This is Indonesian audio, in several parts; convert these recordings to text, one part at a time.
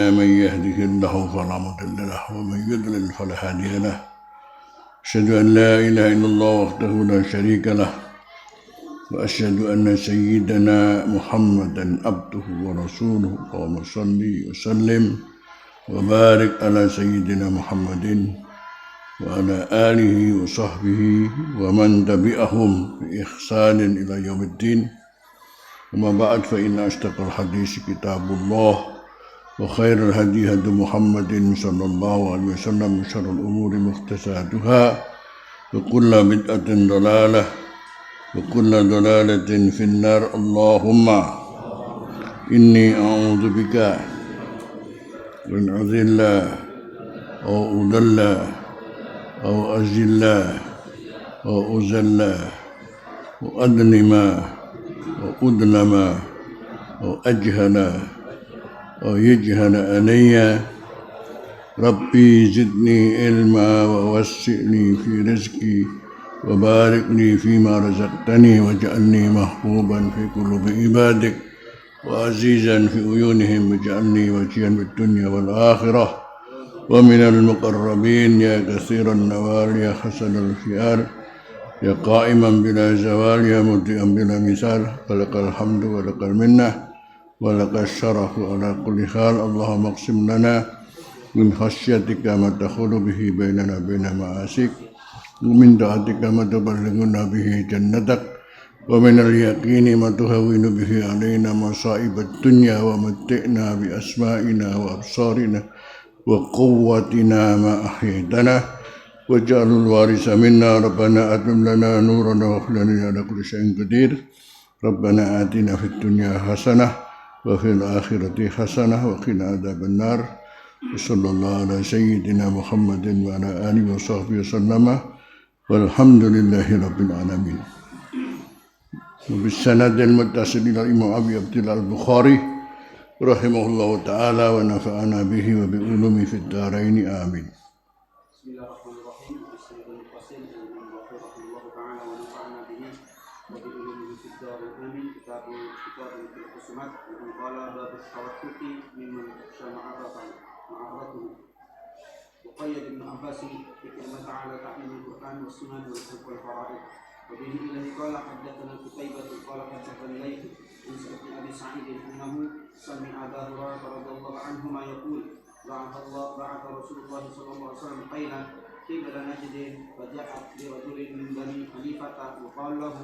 من يهده الله فلا مضل له ومن يضلل فلا هادي له أشهد أن لا إله إلا الله وحده لا شريك له وأشهد أن سيدنا محمدا عبده ورسوله اللهم صل وسلم وبارك على سيدنا محمد وعلى آله وصحبه ومن تبعهم بإحسان إلى يوم الدين. أما بعد فإن أصدق الحديث كتاب الله وخير الهدي هدي محمد صلى الله عليه وسلم وشر الأمور محدثاتها وكل بدعة ضلالة وكل ضلالة في النار. اللهم إني أعوذ بك من أذل أو أضل أو أزل أو أزل وأظلم وأظلم أو أجهل أو يجهل علي. ربي زدني علما ووسعني في رزقي وبارك لي فيما رزقتني واجعلني محبوبا في قلوب عبادك وعزيزا في عيونهم واجعلني وجيها بالدنيا والآخرة ومن المقربين يا كثير النوال يا حسن الخيار يا قائما بلا زوال يا مبدئا بلا مثال ولك الحمد ولك المنة ولك الشرف على كل حال. اللهم اقسم لنا من خشيتك ما تحول به بيننا وبين معاصيك ومن طاعتك ما تبلغنا به جنتك ومن اليقين ما تهون به علينا مصائب الدنيا ومتعنا بأسمائنا وأبصارنا وقوتنا ما أحييتنا واجعل الوارث منا. ربنا أتم لنا نورنا واغفر لنا على كل شيء قدير. ربنا آتنا في الدنيا حسنة وفي الآخرة حسنة وقنا عذاب النار. وصلى الله على سيدنا محمد وعلى آله وصحبه وسلم والحمد لله رب العالمين. وبالسند المتصل إلى الإمام أبي عبد الله البخاري رحمه الله تعالى ونفعنا به وبعلومه في الدارين آمين. وقيد ابن عباس بكلمة على تعليم القرآن والسنن والفرائض. وبه إليه قال حدثنا قتيبة قال حدثنا الليث عن أبي سعيد أنه سمع أبا هريرة رضي الله عنهما يقول بعث رسول الله صلى الله عليه وسلم خيلا قبل نجد فجاءت برجل من بني حنيفة وقال له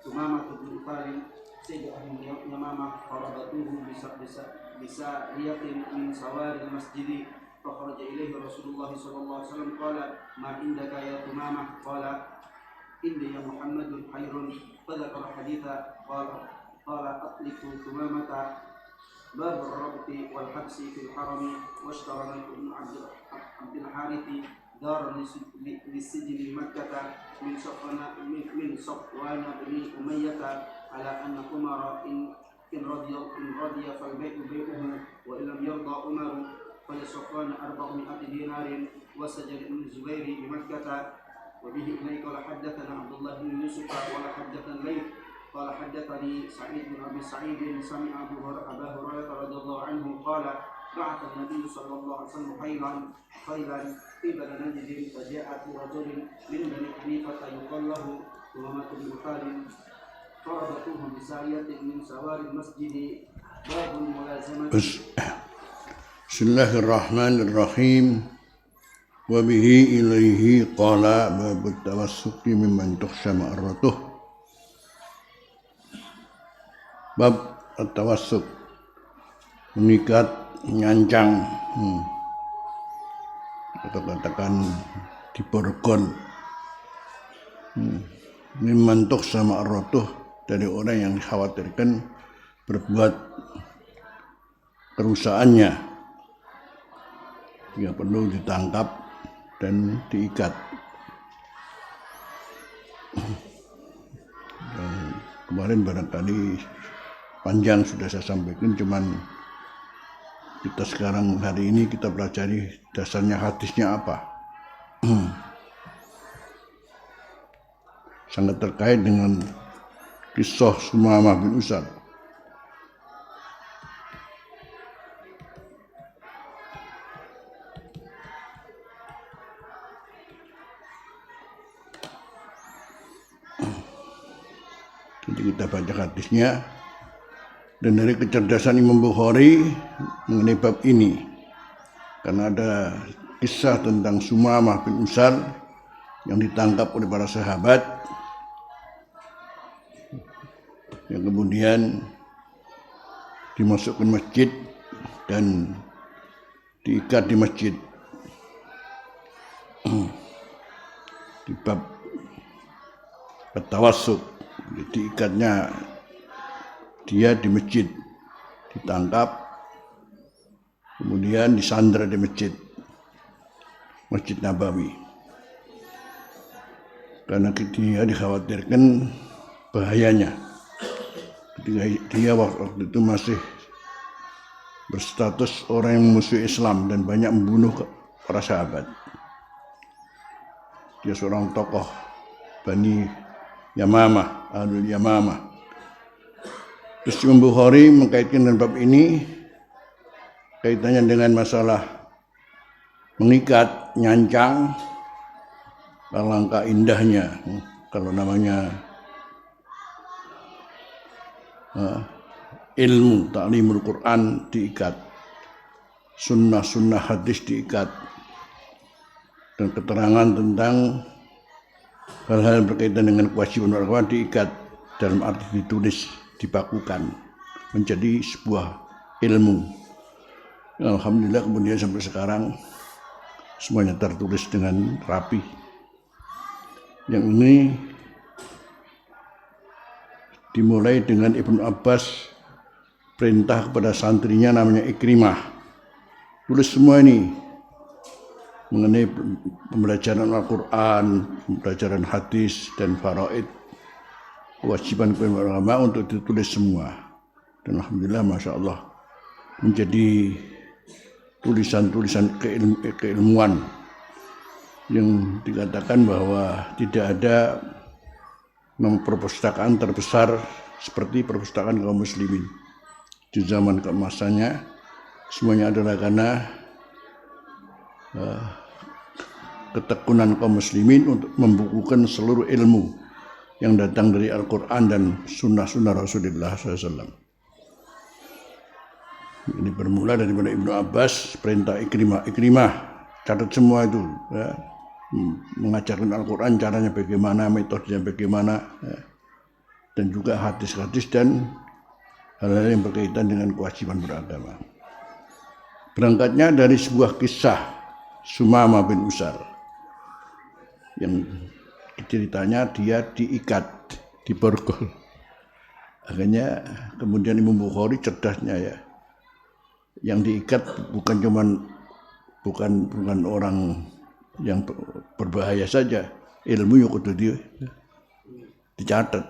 ثمامة بن أثال سيد أهل يمامة فربطوه بسارية من سوار المسجد فخرج إليه رسول الله صلى الله عليه وسلم قال ما عندك يا ثمامة؟ قال إني يا محمد خير فذكر حديثا قال أطلق ثمامة باب الربط والحبس في الحرم واشترى ابن عبد الحارث دارا للسجن مكة من صفوان بن أمية على أن عمر إن رضي فالبيع بيعه وإن لم يرضى عمر فلصفوان 400 دينار وسجن ابن الزبير بمكة. وبه إليه قال حدثنا عبد الله بن يوسف قال حدثنا الليث قال حدثني سعيد بن أبي سعيد سمع أبا هريرة رضي الله عنه قال بعث النبي صلى الله عليه وسلم خيلا قبل نجد فجاءت رجل من بني حنيفة يقال له ثمامة بن أثال فربطوه بسارية من سوار المسجد. باب الملازمة. بسم الله الرحمن الرحيم. وبه إليه قال باب التوسط ممن تخشى مأرته. Bab at-tawassuk, mengikat, menyancang, atau katakan diborgol, mimman tukhsha ma'ratuh, dari orang yang dikhawatirkan berbuat kerusakannya, dia perlu ditangkap dan diikat. Dan kemarin barangkali panjang sudah saya sampaikan, cuman kita sekarang hari ini kita pelajari dasarnya hadisnya apa. Sangat terkait dengan kisah Sumamah bin Usal. Nanti kita baca hadisnya. Dan dari kecerdasan Imam Bukhari mengenai bab ini, karena ada kisah tentang Sumamah bin Usal yang ditangkap oleh para sahabat, yang kemudian dimasukkan masjid dan diikat di masjid. Di bab tawassut, diikatnya dia di masjid, ditangkap, kemudian disandra di Masjid Nabawi, karena dia dikhawatirkan bahayanya ketika dia waktu itu masih berstatus orang yang musuh Islam dan banyak membunuh para sahabat. Dia seorang tokoh Bani Yamamah, Ahlul Yamamah. Terus Imam Bukhari mengkaitkan dengan bab ini, kaitannya dengan masalah mengikat, nyancang, alangkah indahnya kalau namanya ilmu, ta'limul Quran diikat, sunnah hadis diikat, dan keterangan tentang hal-hal berkaitan dengan kewajiban agama diikat, dalam arti ditulis, dibakukan menjadi sebuah ilmu. Alhamdulillah kemudian sampai sekarang semuanya tertulis dengan rapi. Yang ini dimulai dengan Ibnu Abbas perintah kepada santrinya namanya Ikrimah, tulis semua ini mengenai pembelajaran Al-Quran, pembelajaran hadis dan faraid, kewajiban agama untuk ditulis semua. Dan alhamdulillah, masya Allah, menjadi tulisan-tulisan keilmuan yang dikatakan bahwa tidak ada perpustakaan terbesar seperti perpustakaan kaum muslimin di zaman keemasannya. Semuanya adalah karena ketekunan kaum muslimin untuk membukukan seluruh ilmu yang datang dari Al-Quran dan sunnah-sunnah Rasulullah SAW. Ini bermula daripada Ibnu Abbas, perintah Ikrimah, catat semua itu, ya. Mengajarkan Al-Quran caranya bagaimana, metodenya bagaimana, ya. Dan juga hadis-hadis dan hal-hal yang berkaitan dengan kewajiban beragama. Berangkatnya dari sebuah kisah Sumamah bin Usal yang ceritanya dia diikat, diborgol. Akhirnya kemudian Imam Bukhari cerdasnya, ya, yang diikat bukan orang yang berbahaya saja, ilmu yang kudu dicatat.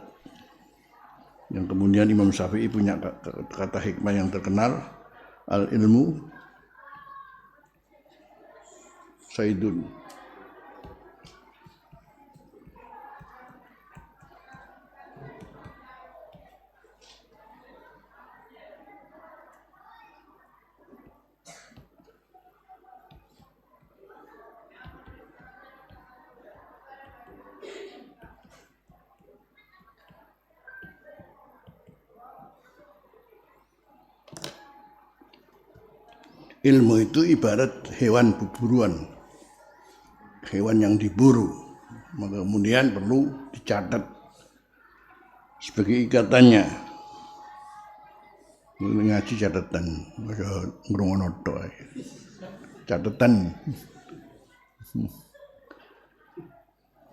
Yang kemudian Imam Syafi'i punya kata hikmah yang terkenal, al ilmu saidun. Ilmu itu ibarat hewan buruan, hewan yang diburu, maka kemudian perlu dicatat sebagai ikatannya. Ngaji catatan, masa ngrungono tok, catatan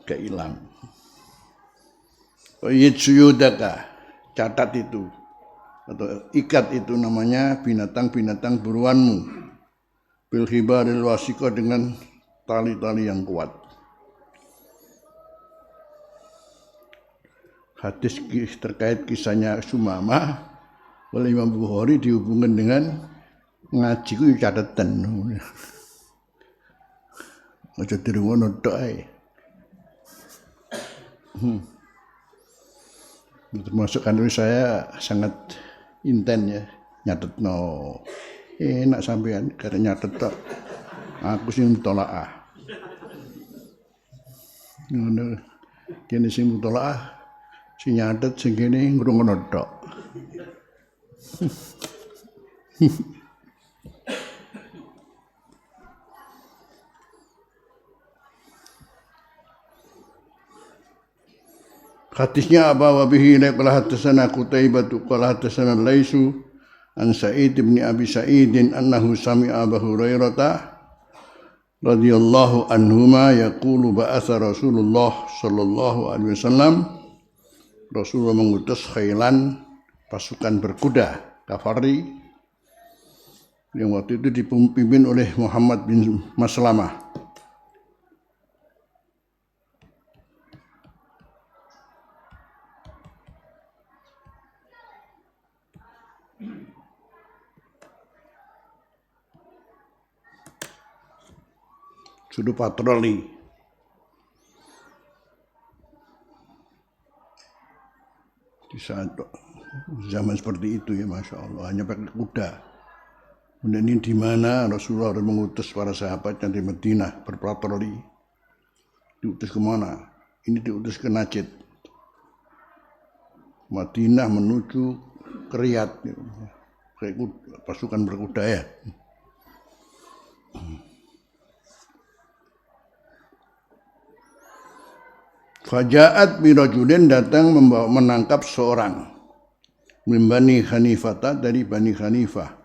gak hilang. Yitsuyudaka, catat itu atau ikat itu namanya binatang-binatang buruanmu, bil khibaril wasiqah, dengan tali-tali yang kuat. Hadis terkait kisahnya Sumamah oleh Imam Bukhari dihubungkan dengan ngaji ku catatan. Aja dirungono tok ae. Termasuk kan saya sangat inten, ya, nyatetno. Enak sampean karena nyatet tok. Aku sing mutolaah. Ngono. Kene sing mutolaah sing nyatet sing kene ngrungokno tok. Hadisnya apa wa bihi qala hadatsana Qutaibah qala hadatsana Laisu an Sa'id bin Abi Sa'id annahu sami'a Abu Hurairah radhiyallahu anhuma yaqulu ba'atha Rasulullah sallallahu alaihi wasallam Rasulullah mengutus khailan pasukan berkuda kafari yang waktu itu dipimpin oleh Muhammad bin Maslamah. Sudah patroli. Di saat zaman seperti itu ya, Masya Allah, hanya pakai kuda. Kemudian ini di mana Rasulullah mengutus para sahabatnya di Madinah berpatroli. Diutus kemana? Ini diutus ke Najd. Madinah menuju ke Riyadh. Pasukan berkuda ya. Fajaat birajulin datang menangkap seorang min Bani Hanifah dari Bani Hanifah.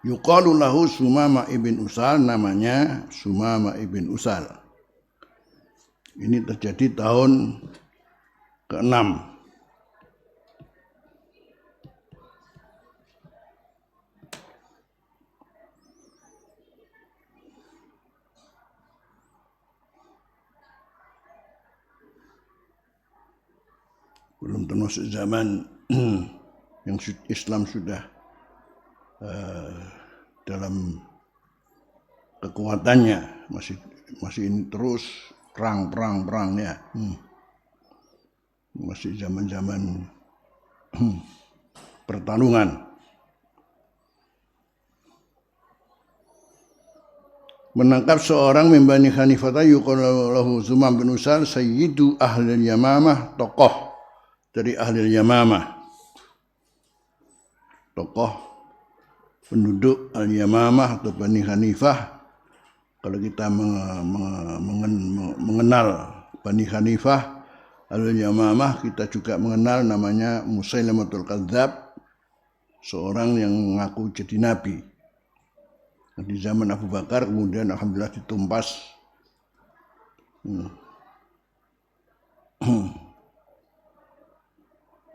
Yuqalu lahu Sumama ibn Usal, namanya Sumama ibn Usal. Ini terjadi tahun ke-6. Belum termasuk zaman yang Islam sudah dalam kekuatannya, masih ini terus perang ya. Masih zaman pertarungan. Menangkap seorang min Bani Hanifah yuqalu lahu Sumam bin Usal sayyidu ahli Yamamah, tokoh dari ahli Yamamah, tokoh penduduk Al-Yamamah atau Bani Hanifah. Kalau kita mengenal Bani Hanifah, Al-Yamamah, kita juga mengenal namanya Musailamatul Kadzdzab, seorang yang mengaku jadi nabi. Di zaman Abu Bakar kemudian alhamdulillah ditumpas.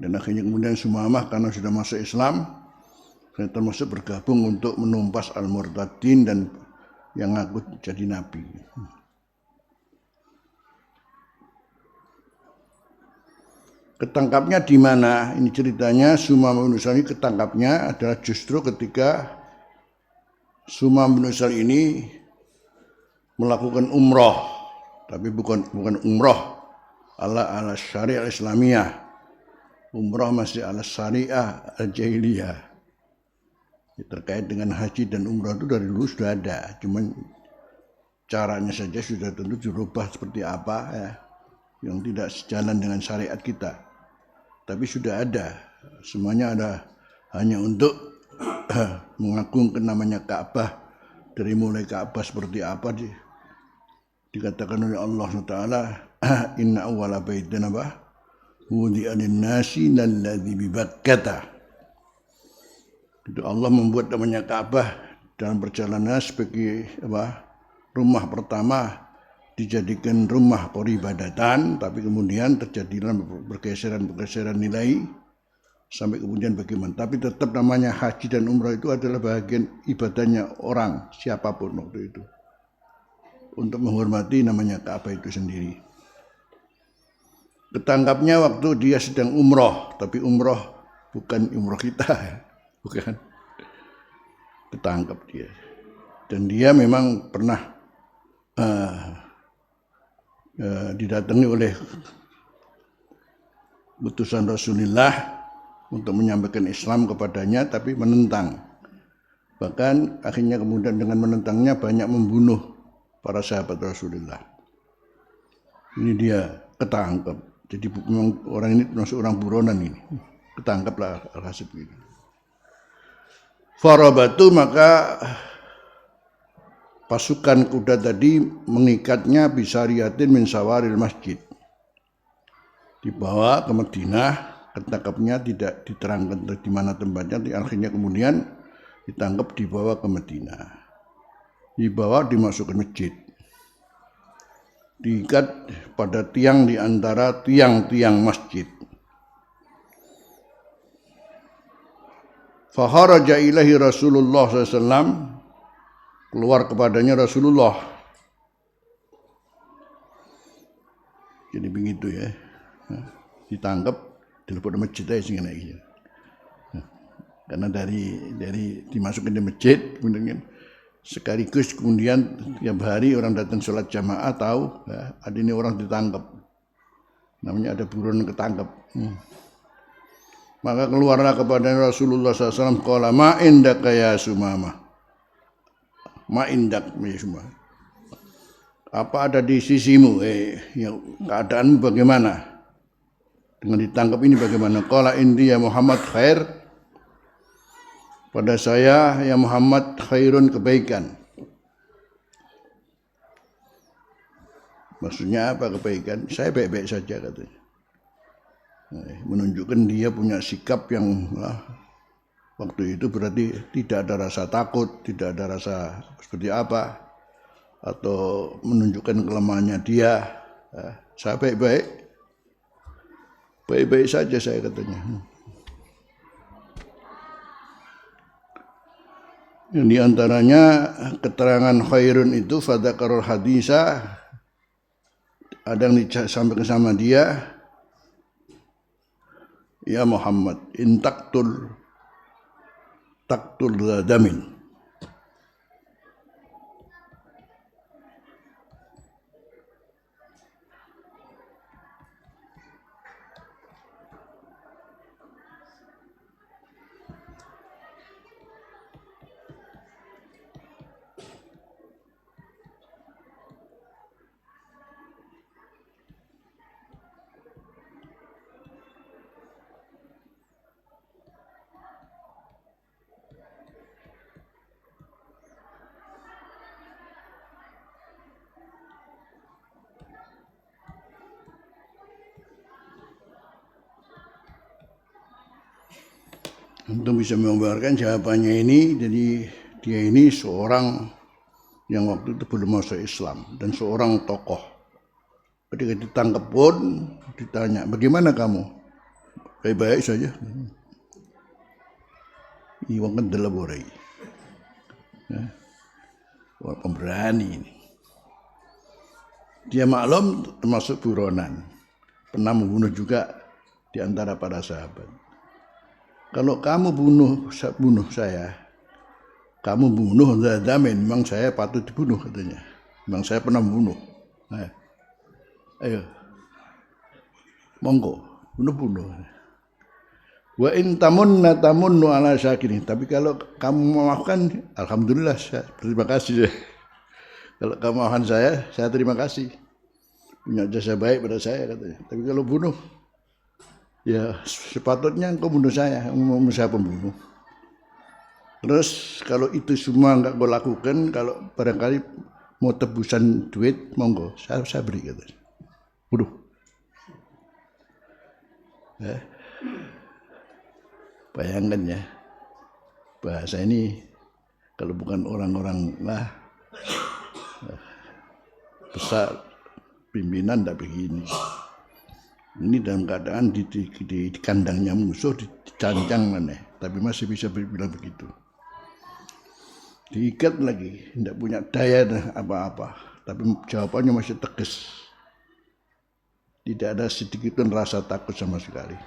Dan akhirnya kemudian Sumamah karena sudah masuk Islam, saya termasuk bergabung untuk menumpas al-murtadin dan yang ngaku jadi nabi. Ketangkapnya di mana? Ini ceritanya Sumam bin Usal ini ketangkapnya adalah justru ketika Sumam bin Usal ini melakukan umroh, tapi bukan umroh ala syariah Islamiyah. Umrah masih ala syariah al-jahiliyah. Terkait dengan haji dan umrah itu dari dulu sudah ada. Cuman caranya saja sudah tentu dirubah seperti apa ya, yang tidak sejalan dengan syariat kita. Tapi sudah ada. Semuanya ada hanya untuk mengagungkan namanya Ka'bah. Dari mulai Ka'bah seperti apa dikatakan oleh Allah SWT, inna awwala baitin wudi'a lin-nasi lalladzi bi Bakkah. Itu Allah membuat namanya Ka'bah dalam perjalanan sebagai rumah pertama dijadikan rumah peribadatan, tapi kemudian terjadilah pergeseran nilai sampai kemudian bagaimana. Tapi tetap namanya haji dan umrah itu adalah bagian ibadahnya orang siapapun waktu itu, untuk menghormati namanya Ka'bah itu sendiri. Ketangkapnya waktu dia sedang umroh, tapi umroh bukan umroh kita, bukan. Ketangkap dia. Dan dia memang pernah didatangi oleh utusan Rasulullah untuk menyampaikan Islam kepadanya, tapi menentang. Bahkan akhirnya kemudian dengan menentangnya banyak membunuh para sahabat Rasulullah. Ini dia ketangkep. Jadi memang orang ini termasuk orang buronan ini. Ketangkeplah Al-Hasib ini. Farabatu, maka pasukan kuda tadi mengikatnya bisariyatin min sawaril masjid. Dibawa ke Madinah, ketangkapnya tidak diterangkan di mana tempatnya, akhirnya kemudian ditangkap dibawa ke Madinah. Dibawa dimasukkan masjid. Diikat pada tiang di antara tiang-tiang masjid. Faharaja ilahi Rasulullah SAW, keluar kepadanya Rasulullah. Jadi begitu ya, ditangkap, dilepon masjid aja sing enak. Karena dari dimasukin di masjid, kemudian sekaligus kemudian tiap hari orang datang sholat jamaah tahu ya, ada ini orang ditangkap, namanya ada buron ketangkap. Maka keluarlah kepada Rasulullah SAW, qala ma indaka ya Sumamah, ma indak ya Sumamah, apa ada di sisimu, ya, keadaanmu bagaimana dengan ditangkap ini bagaimana? Qala indi ya Muhammad khair, pada saya ya Muhammad khairun, kebaikan. Maksudnya apa kebaikan? Saya baik-baik saja katanya. Menunjukkan dia punya sikap yang waktu itu berarti tidak ada rasa takut, tidak ada rasa seperti apa, atau menunjukkan kelemahannya dia. Saya baik-baik saja saya katanya. Yang diantaranya keterangan khairun itu fadzakarul hadisa, ada yang disampaikan sama dia, ya Muhammad in taktul damin. Untuk bisa membaharkan jawabannya ini, jadi dia ini seorang yang waktu itu belum masuk Islam dan seorang tokoh. Ketika ditangkap pun ditanya, bagaimana kamu? Baik-baik saja. Iwang kendala borai. Wah, pemberani ini. Dia maklum termasuk buronan, pernah membunuh juga di antara para sahabat. Kalau kamu bunuh saya, kamu bunuh Zadamin, memang saya patut dibunuh katanya. Memang saya pernah membunuh. Ayo, monggo, bunuh. Wa in tamunnu ala syakirin. Tapi kalau kamu memaafkan, alhamdulillah, saya terima kasih. Kalau kamu maafkan saya terima kasih. Punya jasa baik pada saya katanya. Tapi kalau bunuh, ya sepatutnya engkau bunuh saya pembunuh. Terus kalau itu semua enggak kau lakukan, kalau barangkali mau tebusan duit, monggo, saya beri katanya. Bunuh. Bayangkan ya, bahasa ini kalau bukan orang-orang besar pimpinan tidak begini. Ini dalam keadaan di kandangnya musuh, dicancang mana, tapi masih bisa bilang begitu. Diikat lagi, tidak punya daya apa-apa, tapi jawabannya masih tegas. Tidak ada sedikit pun rasa takut sama sekali.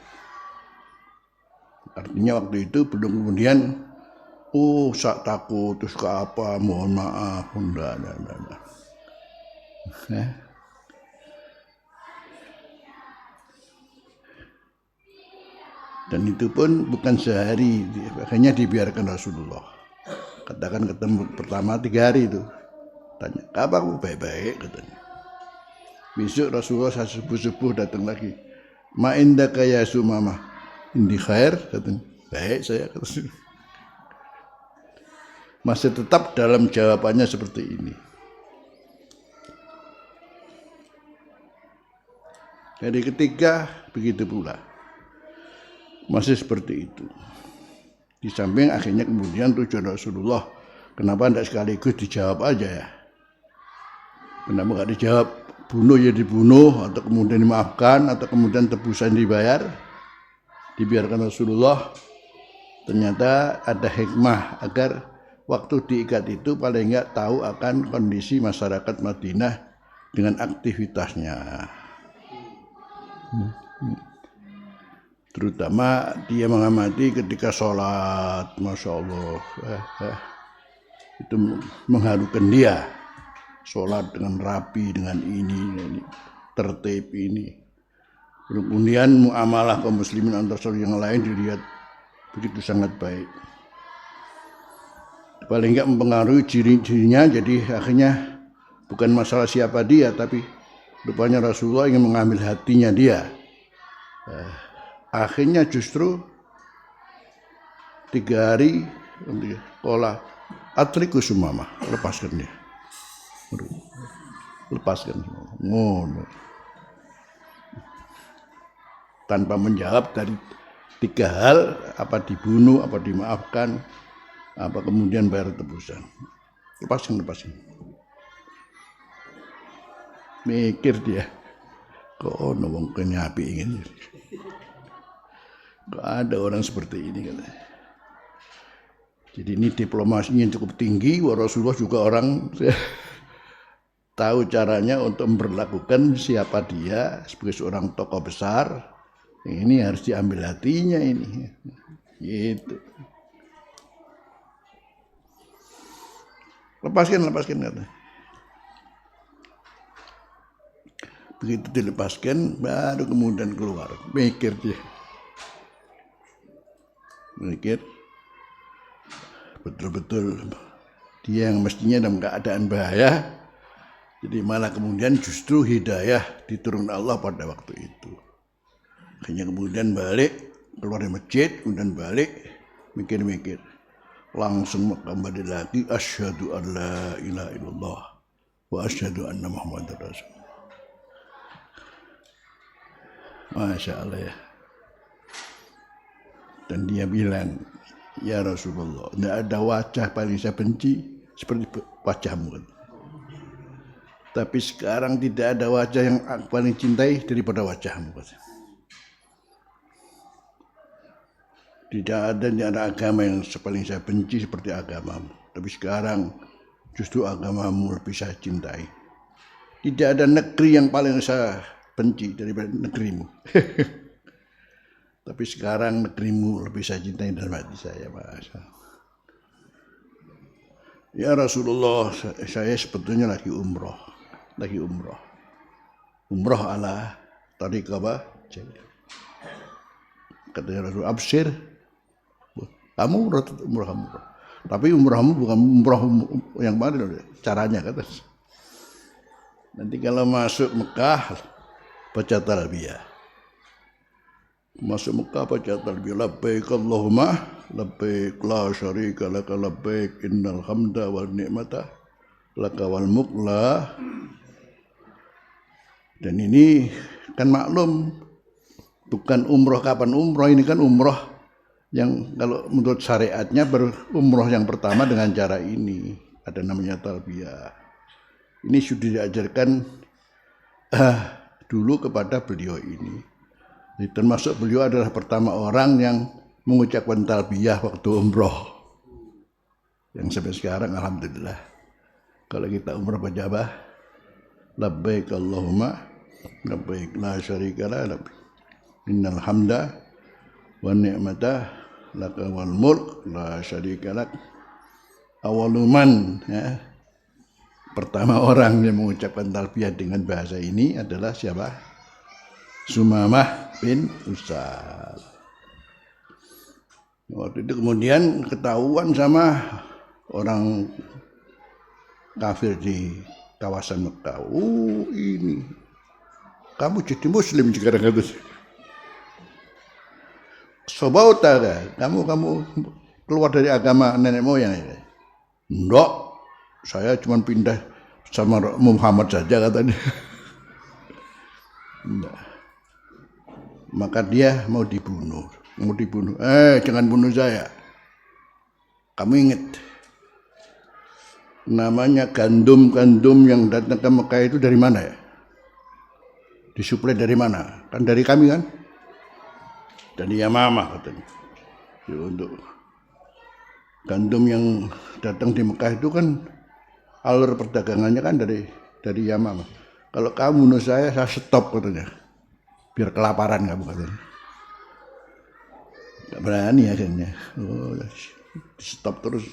Artinya waktu itu belum kemudian, sak takut, terus ke apa, mohon maaf, enggak. Dan itu pun bukan sehari, makanya dibiarkan Rasulullah. Katakan ketemu pertama 3 hari itu. Tanya, kapan kamu baik-baik katanya. Besok Rasulullah subuh-subuh datang lagi. Ma indaka ya Sumamah? Indi khair, katanya. Baik saya kata. Masih tetap dalam jawabannya seperti ini. Hari ketiga begitu pula. Masih seperti itu. Di samping akhirnya kemudian tujuan Rasulullah, kenapa tidak sekaligus dijawab aja ya? Kenapa nggak dijawab? Bunuh ya dibunuh, atau kemudian dimaafkan, atau kemudian tebusan dibayar? Dibiarkan Rasulullah. Ternyata ada hikmah agar waktu diikat itu paling nggak tahu akan kondisi masyarakat Madinah dengan aktivitasnya. Terutama dia mengamati ketika sholat, Masya Allah, itu mengharukan dia. Sholat dengan rapi, dengan ini tertib ini. Kemudian muamalah kaum muslimin antar yang lain dilihat begitu sangat baik. Paling enggak mempengaruhi dirinya, jadi akhirnya bukan masalah siapa dia, tapi rupanya Rasulullah ingin mengambil hatinya dia. Akhirnya justru 3 hari pola Atriku Sumamah, lepaskan dia. Lepaskan. Ngono. Tanpa menjawab dari 3 hal, apa dibunuh, apa dimaafkan, apa kemudian bayar tebusan. Lepaskan. Mikir dia. Kok wong kene apik ingin. Kok ada orang seperti ini katanya. Jadi ini diplomasinya cukup tinggi. Rasulullah juga orang tahu caranya untuk memperlakukan siapa dia sebagai seorang tokoh besar. Ini harus diambil hatinya ini. Gitu. Lepaskan katanya. Begitu dilepaskan, baru kemudian keluar. Mikir dia. Mikir. Betul-betul dia yang mestinya dalam keadaan bahaya. Jadi malah kemudian justru hidayah diturunkan Allah pada waktu itu. Akhirnya kemudian balik, keluar dari masjid, kemudian balik, mikir-mikir. Langsung kembali lagi, asyhadu an la ilaha illallah wa asyhadu anna Muhammadar Rasulullah. Masya Allah ya. Dan dia bilang, ya Rasulullah, tidak ada wajah paling saya benci seperti wajahmu. Tapi sekarang tidak ada wajah yang aku paling cintai daripada wajahmu. Tidak ada agama yang paling saya benci seperti agamamu. Tapi sekarang justru agamamu lebih saya cintai. Tidak ada negeri yang paling saya benci daripada negerimu. Tapi sekarang negerimu lebih saya cintai dalam hati saya. Masa. Ya Rasulullah, saya sebetulnya lagi umroh. Umroh ala tariq apa? Katanya Rasul, absir. Kamu umroh. Tapi umrohmu bukan umroh yang mana caranya kata. Nanti kalau masuk Mekah baca talbiyah. Masuk Mekah baca talbiyah. Labbaik Allahumma labbaik la syarika laka labbaik innal hamda wal ni'mata laka wal mulk la. Dan ini kan maklum bukan umroh kapan umroh, ini kan umroh yang kalau menurut syariatnya berumroh yang pertama dengan cara ini, ada namanya talbiyah. Ini sudah diajarkan dulu kepada beliau ini. Jadi termasuk beliau adalah pertama orang yang mengucapkan talbiyah waktu umroh. Yang sampai sekarang alhamdulillah kalau kita umroh baca apa? Labbaik Allahumma labbaik la syarika lak innal hamda wan ni'mata laka wal mulk la syarika lak. Awaluman ya. Pertama orang yang mengucapkan talbiyah dengan bahasa ini adalah siapa? Sumamah bin Usal. Waktu itu kemudian ketahuan sama orang kafir di kawasan Mekah. Ini Kamu jadi muslim sekarang kata. Sobauta, kamu keluar dari agama nenek moyang. Enggak, saya cuma pindah sama Muhammad saja katanya. Enggak. Maka dia mau dibunuh. Jangan bunuh saya. Kamu ingat, namanya gandum yang datang ke Mekah itu dari mana ya? Disuplai dari mana? Kan dari kami kan? Dari Yamamah katanya. Ya, untuk gandum yang datang di Mekah itu kan alur perdagangannya kan dari Yamamah. Kalau kamu bunuh saya stop katanya. Biar kelaparan kamu katanya. Gak berani akhirnya. Stop terus.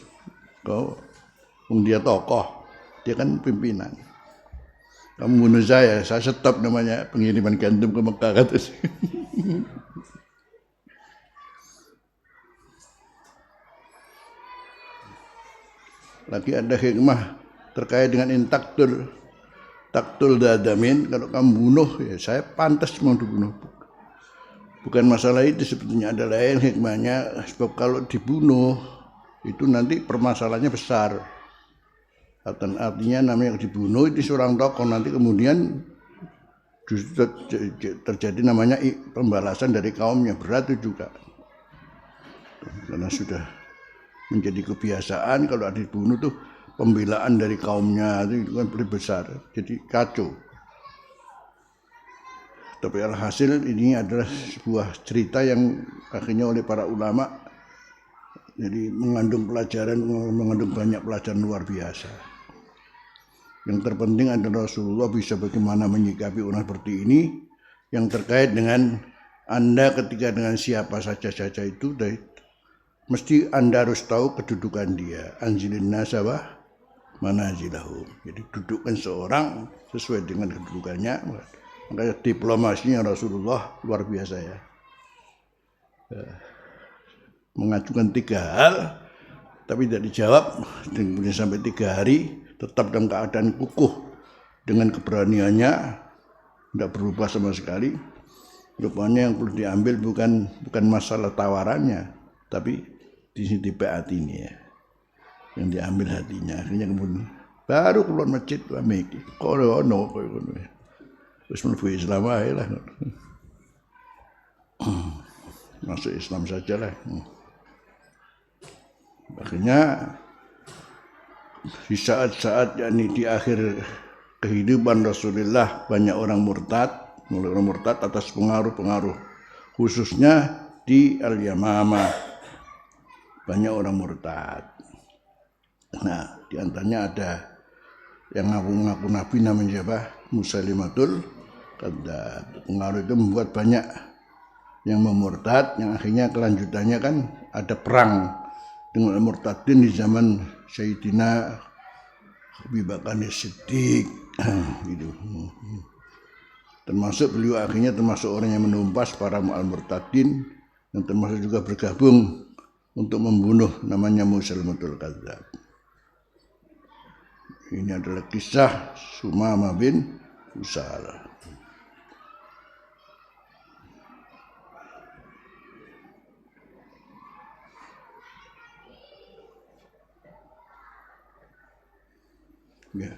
Dia tokoh, dia kan pimpinan. Kamu bunuh saya stop namanya pengiriman gandum ke Mekah katanya. Lagi ada hikmah terkait dengan taktul dadamin. Kalau kamu bunuh, ya saya pantas mau dibunuh. Bukan masalah itu, sebetulnya ada lain hikmahnya. Sebab kalau dibunuh itu nanti permasalahannya besar. Artinya namanya dibunuh itu seorang tokoh, nanti kemudian justru terjadi namanya pembalasan dari kaumnya. Berat itu juga, karena sudah menjadi kebiasaan kalau ada dibunuh tuh pembelaan dari kaumnya itu kan lebih besar, jadi kacau. Tapi alhasil ini adalah sebuah cerita yang akhirnya oleh para ulama jadi mengandung banyak pelajaran luar biasa. Yang terpenting adalah Rasulullah bisa bagaimana menyikapi orang seperti ini, yang terkait dengan Anda ketika dengan siapa saja itu, mesti Anda harus tahu kedudukan dia. Anzilin nasabah manazilahum. Jadi dudukkan seorang sesuai dengan kedudukannya. Makanya diplomasinya Rasulullah luar biasa ya. Mengajukan 3 hal, tapi tidak dijawab, dan kemudian sampai 3 hari tetap dalam keadaan kukuh dengan keberaniannya, tidak berubah sama sekali. Rupanya yang perlu diambil bukan masalah tawarannya, tapi di sini hati ini ya, yang diambil hatinya. Akhirnya kemudian baru keluar masjid mikir, kalau ono terus mlebu Islam ae lah. Masuk Islam saja lah. Akhirnya di saat-saat yakni di akhir kehidupan Rasulullah banyak orang murtad atas pengaruh khususnya di Al-Yamamah, banyak orang murtad. Nah, di antaranya ada yang ngaku-ngaku nabi namanya siapa? Musailimatul Kadzdzab. Pengaruh itu membuat banyak yang memurtad, yang akhirnya kelanjutannya kan ada perang dengan murtadin di zaman Sayyidina Abu Bakar As-Siddiq gitu. Termasuk beliau akhirnya termasuk orang yang menumpas para murtadin, dan termasuk juga bergabung untuk membunuh namanya Musailimatul Kadzdzab. Ini adalah kisah Sumamah bin Usal. Ya.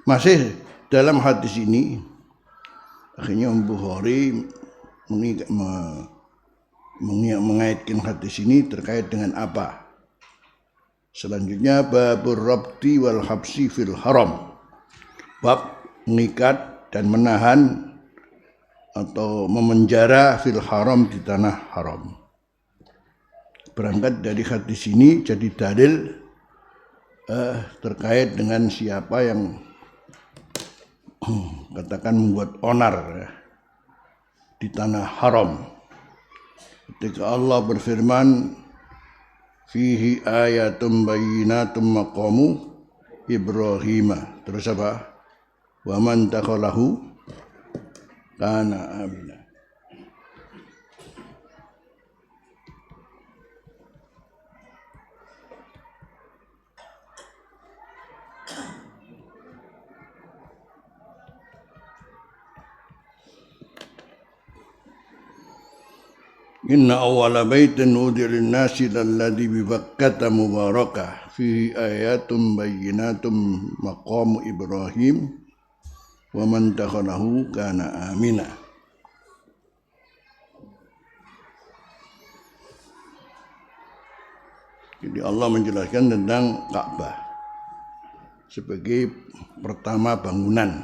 Masih dalam hadis ini akhirnya Bukhari mengaitkan hadis ini terkait dengan apa? Selanjutnya babur rabti wal habsi fil haram. Bab mengikat dan menahan atau memenjara fil haram, di tanah haram. Berangkat dari hadis ini jadi dalil terkait dengan siapa yang katakan membuat onar ya, di tanah haram. Ketika Allah berfirman, fihi ayatum bayyinatum maqamu Ibrahim. Terus apa? Wa man takhalahu kana amina. Inna awwala baitin wudi'a lin-nasi lalladzi bi Bakkata mubarakah fihi ayatun bayyinatun maqamu Ibrahim wa man dakhalahu kana amina. Jadi Allah menjelaskan tentang Ka'bah sebagai pertama bangunan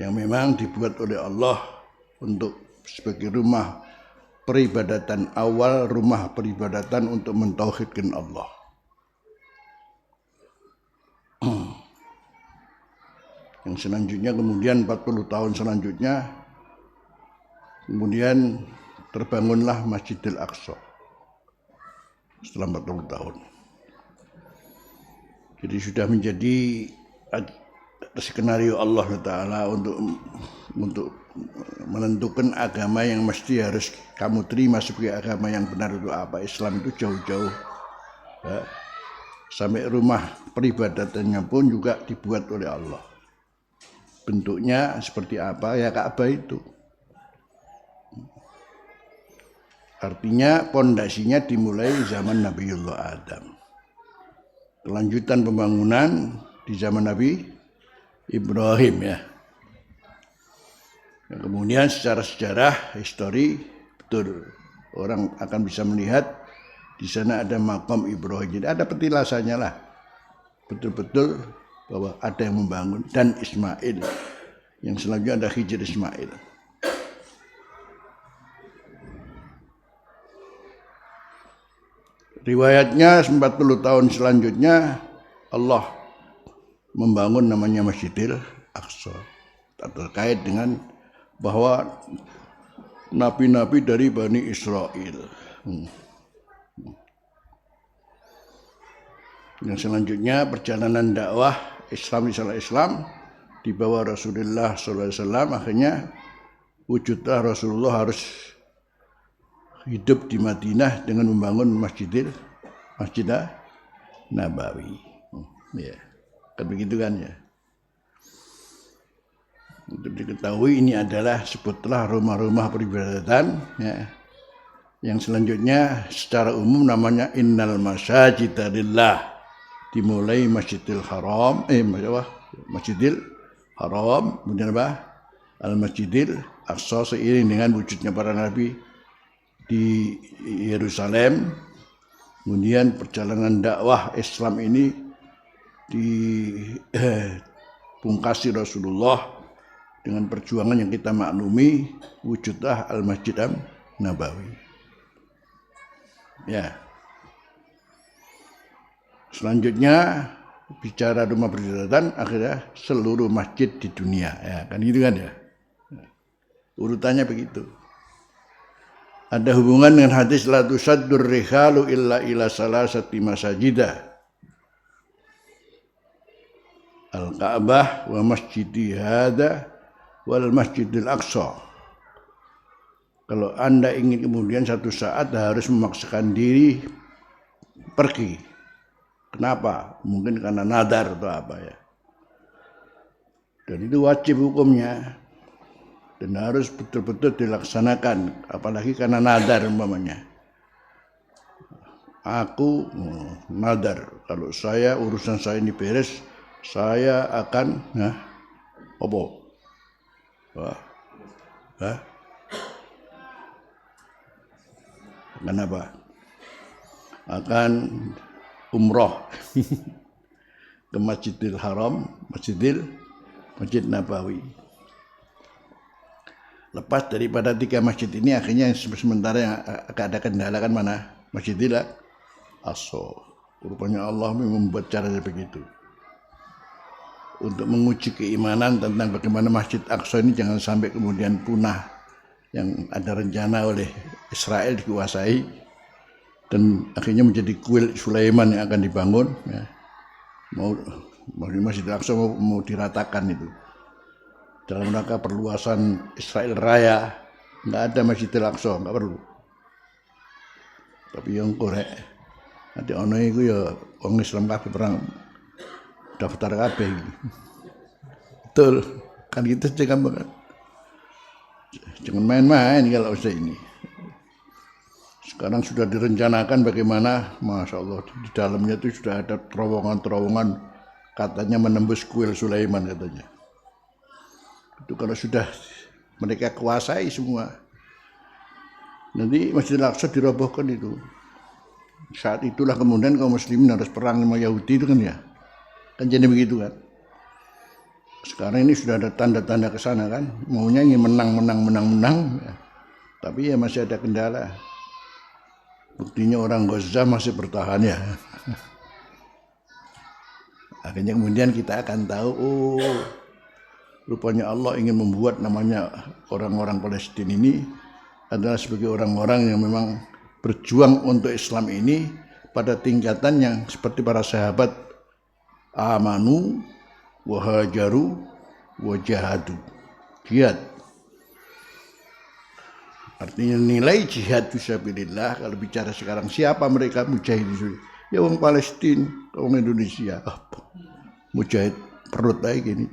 yang memang dibuat oleh Allah untuk sebagai rumah peribadatan awal, rumah peribadatan untuk mentauhidkan Allah. Yang selanjutnya kemudian 40 tahun selanjutnya kemudian terbangunlah Masjidil Aqsa setelah 40 tahun. Jadi sudah menjadi skenario Allah Ta'ala untuk menentukan agama yang mesti harus kamu terima sebagai agama yang benar itu apa. Islam itu jauh-jauh ya. Sampai rumah peribadatannya pun juga dibuat oleh Allah. Bentuknya seperti apa ya Ka'bah itu. Artinya pondasinya dimulai zaman Nabiullah Adam. Kelanjutan pembangunan di zaman Nabi Ibrahim ya. Dan kemudian secara sejarah histori betul orang akan bisa melihat di sana ada makam Ibrahim. Jadi ada petilasannya lah. Betul-betul bahwa ada yang membangun dan Ismail. Yang selanjutnya ada Hijr Ismail. Riwayatnya 40 tahun selanjutnya Allah membangun namanya Masjidil Aqsa. Terkait dengan bahwa nabi-nabi dari Bani Israel. Yang selanjutnya perjalanan dakwah Islam di bawah Rasulullah SAW, akhirnya wujudlah Rasulullah harus hidup di Madinah dengan membangun Masjid Nabawi. Ya, kan begitu kan ya. Untuk diketahui ini adalah sebutlah rumah-rumah peribadatan ya. Yang selanjutnya secara umum namanya Innal Masajida Lillah. Dimulai Masjidil Haram, Masjidil Haram, kemudian apa? Al-Masjidil Aqsa seiring dengan wujudnya para nabi di Yerusalem. Kemudian perjalanan dakwah Islam ini dipungkasi Rasulullah dengan perjuangan yang kita maklumi, wujudlah Al-Masjid Nabawi. Ya. Selanjutnya bicara rumah peribadatan, akhirnya seluruh masjid di dunia, ya kan gitu kan ya. Urutannya begitu. Ada hubungan dengan hadis la tusaddur rihalu illa ila salasati masajidah. Al-Ka'bah wa masjidi hadza wal Masjidil Aqsa. Kalau Anda ingin kemudian satu saat harus memaksakan diri pergi. Kenapa? Mungkin karena nadar atau apa ya. Dan itu wajib hukumnya. Dan harus betul-betul dilaksanakan. Apalagi karena nadar umpamanya. Aku nadar. Kalau saya urusan saya ini beres, saya akan apa? Kenapa? Akan umroh ke Masjidil Haram, Masjid Nabawi. Lepas daripada 3 masjid ini, akhirnya sementara yang ada kendala kan mana? Masjidil Aqsa. Rupanya Allah membuat caranya begitu. Untuk menguji keimanan tentang bagaimana Masjid Aqsa ini jangan sampai kemudian punah. Yang ada rencana oleh Israel dikuasai dan akhirnya menjadi kuil Sulaiman yang akan dibangun ya. Mau Masjid Al-Aqsa mau diratakan itu dalam rangka perluasan Israel Raya. Nggak ada Masjid Al-Aqsa, nggak perlu. Tapi yang korek nanti ono itu ya orang Islam kabeh perang daftar kabeh gitu. Betul kan kita jangan main-main kalau usah ini. Sekarang sudah direncanakan bagaimana, Masya Allah, di dalamnya itu sudah ada terowongan-terowongan, katanya menembus kuil Sulaiman katanya. Itu kalau sudah mereka kuasai semua, nanti Masjidil Aqsa dirobohkan itu. Saat itulah kemudian kaum muslimin harus perang sama Yahudi itu kan ya. Kan jadi begitu kan. Sekarang ini sudah ada tanda-tanda ke sana kan. Maunya ingin menang. Ya. Tapi ya masih ada kendala. Buktinya orang Gaza masih bertahan ya. Akhirnya kemudian kita akan tahu, oh rupanya Allah ingin membuat namanya orang-orang Palestina ini adalah sebagai orang-orang yang memang berjuang untuk Islam ini pada tingkatan yang seperti para sahabat amanu wahajaru wajahadu, jihad. Artinya nilai jihad fisabilillah kalau bicara sekarang siapa mereka mujahid itu? Ya orang Palestina, orang Indonesia. Mujahid perut aja gini.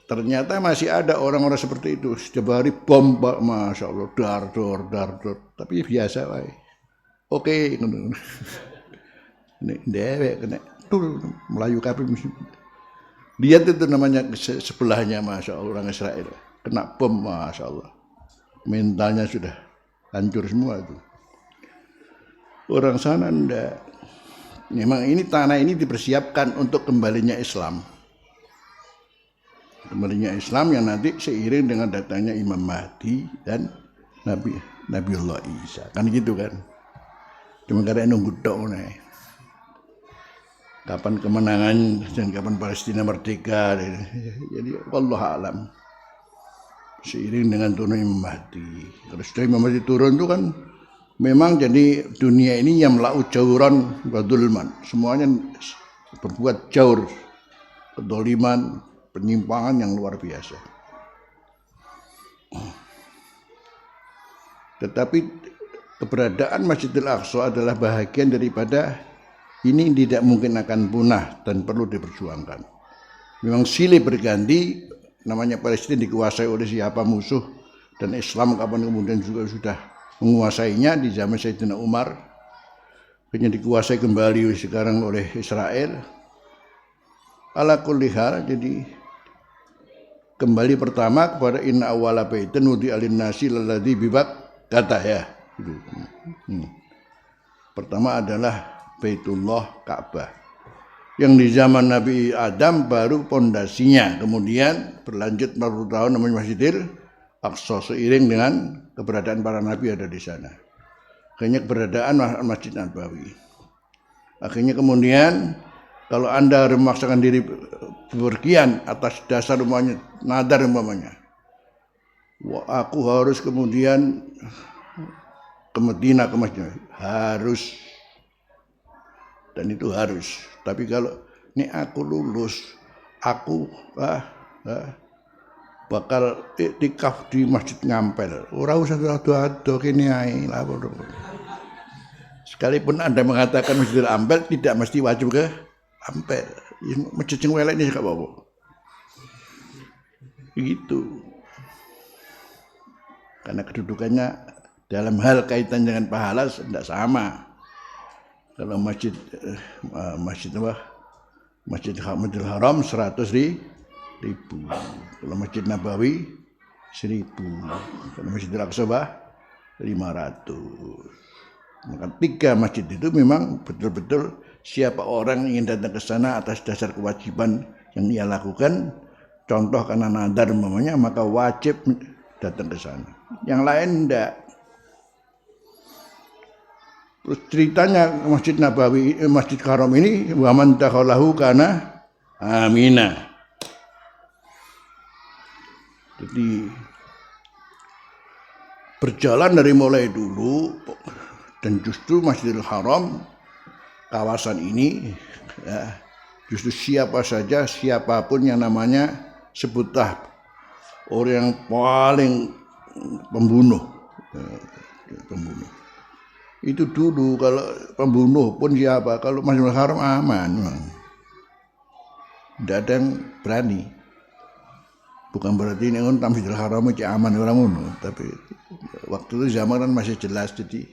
Ternyata masih ada orang-orang seperti itu. Setiap hari bom, Masya Allah, dar. Tapi biasa, wae. Oke, ini dewek kena tuh Melayu kabeh mesti. Lihat itu namanya sebelahnya, Masya Allah, orang Israel. Kena bom, Masya Allah. Mentalnya sudah hancur semua itu. Orang sana enggak. Memang ini tanah ini dipersiapkan untuk kembalinya Islam. Kembalinya Islam yang nanti seiring dengan datangnya Imam Mahdi dan Nabiullah Isa. Kan gitu kan. Cuma karena nunggu tok nih. Kapan kemenangan dan kapan Palestina merdeka. Jadi wallahu alam. Seiring dengan turun Imam Mahdi. Kalau sudah Imam Mahdi turun itu kan memang jadi dunia ini yang melau jauran wa dzulman. Semuanya berbuat jaur, kedoliman, penyimpangan yang luar biasa. Tetapi keberadaan Masjidil Aqsa adalah bahagian daripada ini tidak mungkin akan punah dan perlu diperjuangkan. Memang silih berganti, namanya Palestina dikuasai oleh siapa musuh dan Islam kapan kemudian juga sudah menguasainya di zaman Sayyidina Umar. Hanya dikuasai kembali sekarang oleh Israel. Ala kulli hal, jadi kembali pertama kepada inna awwala baitin wudi alin nasi lalladzi bibak kata ya. Pertama adalah Baitullah Ka'bah. Yang di zaman Nabi Adam baru pondasinya, kemudian berlanjut 40 tahun namanya Masjidil Aqsa seiring dengan keberadaan para nabi ada di sana. Akhirnya keberadaan Masjid Nabawi. Akhirnya kemudian kalau Anda memaksakan diri bepergian atas dasar umpamanya nadar umpamanya, aku harus kemudian ke Madinah ke masjid, harus, dan itu harus. Tapi kalau ini aku lulus, aku bakal iktikaf di Masjid Ngampel, ora usah ado-ado kene ae lah. Sekalipun Anda mengatakan Masjidil Ampel, tidak mesti wajib ke Ampel. Masjid sing welek ini gak apa-apa. Begitu. Karena kedudukannya dalam hal kaitan dengan pahala tidak sama. Kalau Masjidil Haram 100.000. Kalau Masjid Nabawi 1.000. Kalau Masjidil Aqsa 500. Maka 3 masjid itu memang betul-betul siapa orang ingin datang ke sana atas dasar kewajiban yang ia lakukan, contoh karena nadar umpamanya, maka wajib datang ke sana. Yang lain enggak. Terus ceritanya Masjid Nabawi, Masjid Haram ini wa man dakhalahu kana amina. Jadi berjalan dari mulai dulu, dan justru Masjidil Haram kawasan ini ya, justru siapa saja, siapapun yang namanya sebutlah orang yang paling pembunuh itu dulu. Kalau pembunuh pun siapa, kalau Masjidil Haram aman, tidak ada yang berani. Bukan berarti ini Masjidil Haram itu aman orang ngono, tapi Waktu itu zaman kan masih jelas, jadi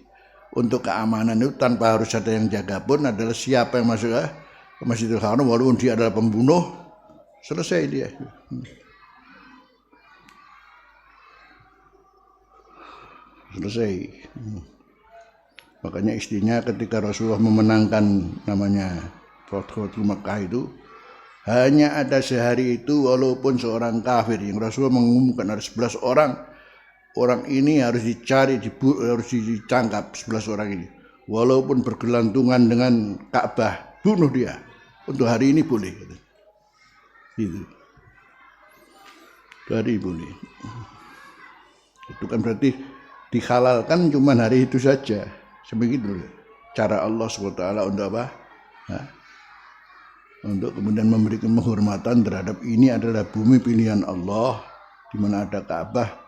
untuk keamanan itu tanpa harus ada yang jaga pun adalah siapa yang masuk ke Masjidil Haram walaupun dia adalah pembunuh, selesai dia. Selesai. Makanya istrinya ketika Rasulullah memenangkan namanya Fathu Makkah itu, hanya ada sehari itu walaupun seorang kafir yang Rasulullah mengumumkan ada 11 orang ini harus dicari, harus ditangkap 11 orang ini. Walaupun bergelantungan dengan Ka'bah, bunuh dia. Untuk hari ini boleh. Gitu. Hari boleh. Itu kan berarti dihalalkan cuma hari itu saja. Sebegitu cara Allah SWT untuk apa? Untuk kemudian memberikan penghormatan terhadap ini adalah bumi pilihan Allah, di mana ada Ka'bah.